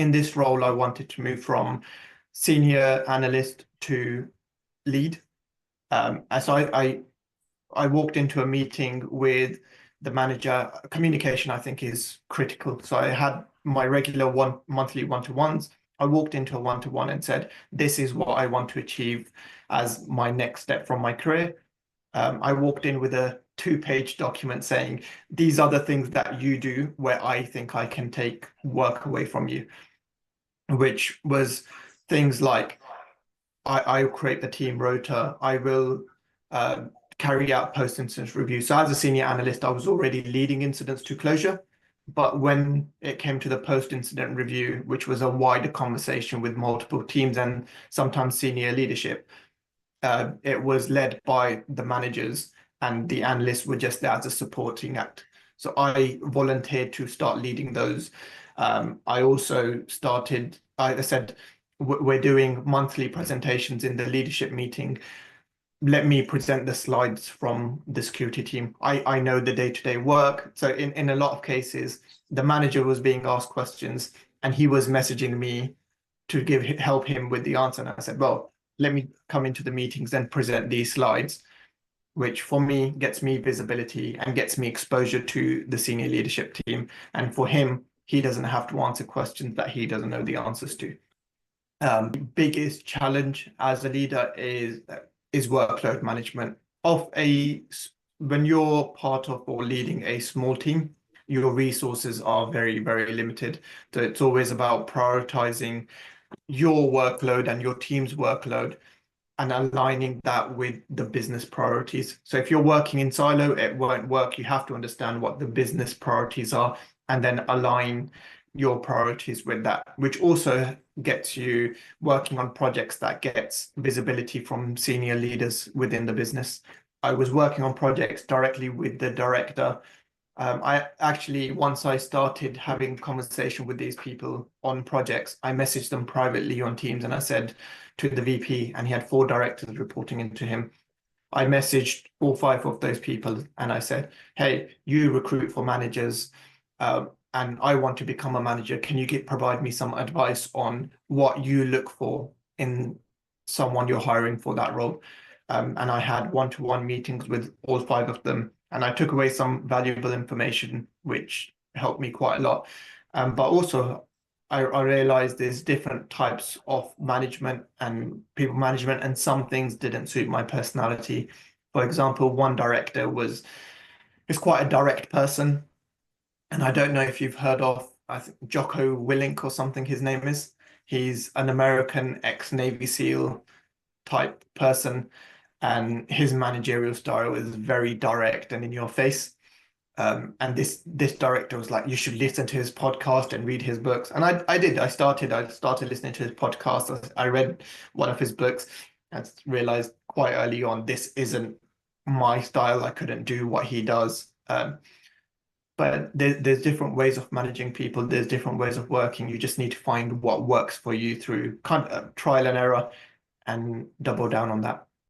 in this role, I wanted to move from senior analyst to lead. As I walked into a meeting with the manager. Communication, I think, is critical. So I had my regular monthly one-to-ones. I walked into a one-to-one and said, this is what I want to achieve as my next step from my career. I walked in with a 2-page document saying, these are the things that you do where I think I can take work away from you, which was things like I will create the team rota. I will carry out post-incident review. So as a senior analyst, I was already leading incidents to closure. But when it came to the post-incident review, which was a wider conversation with multiple teams and sometimes senior leadership, it was led by the managers, and the analysts were just there as a supporting act. So I volunteered to start leading those. I also started, I said, we're doing monthly presentations in the leadership meeting. Let me present the slides from the security team. I know the day-to-day work. So in a lot of cases, the manager was being asked questions and he was messaging me to help him with the answer. And I said, well, let me come into the meetings and present these slides, which for me gets me visibility and gets me exposure to the senior leadership team. And for him, he doesn't have to answer questions that he doesn't know the answers to. Biggest challenge as a leader is workload management. When you're part of or leading a small team, your resources are very, very limited. So it's always about prioritizing your workload and your team's workload and aligning that with the business priorities. So if you're working in silo, it won't work. You have to understand what the business priorities are and then align your priorities with that, which also gets you working on projects that gets visibility from senior leaders within the business. I was working on projects directly with the director. I actually, once I started having conversation with these people on projects, I messaged them privately on Teams and I said to the VP, and he had 4 directors reporting into him. I messaged 4 or 5 of those people and I said, hey, you recruit for managers, and I want to become a manager. Can you provide me some advice on what you look for in someone you're hiring for that role? And I had one-to-one meetings with all 5 of them, and I took away some valuable information, which helped me quite a lot. But also, I realized there's different types of management and people management, and some things didn't suit my personality. For example, one director is quite a direct person. And I don't know if you've heard of, I think, Jocko Willink or something his name is. He's an American ex-Navy SEAL type person, and his managerial style is very direct and in your face. And this director was like, you should listen to his podcast and read his books. And I did. I started listening to his podcast. I read one of his books and realized quite early on, this isn't my style. I couldn't do what he does. But there's different ways of managing people. There's different ways of working. You just need to find what works for you through kind of trial and error and double down on that.